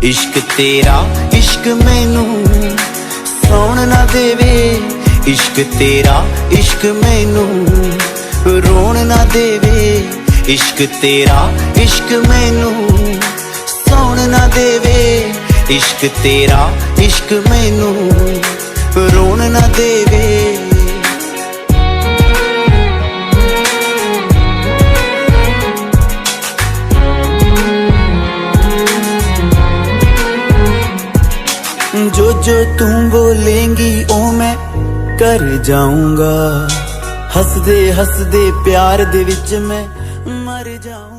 इश्क तेरा इश्क मैनू सौण ना देवे, इश्क तेरा इश्क मैनू रोण ना देवे, इश्क तेरा इश्क मैनू सौण ना देवे, इश्क तेरा इश्क मैनू रोण ना देवे। जो जो तू बोलेंगी ओ मैं कर जाऊंगा, हसदे हसदे प्यार दे विच मैं मर जाऊंगा।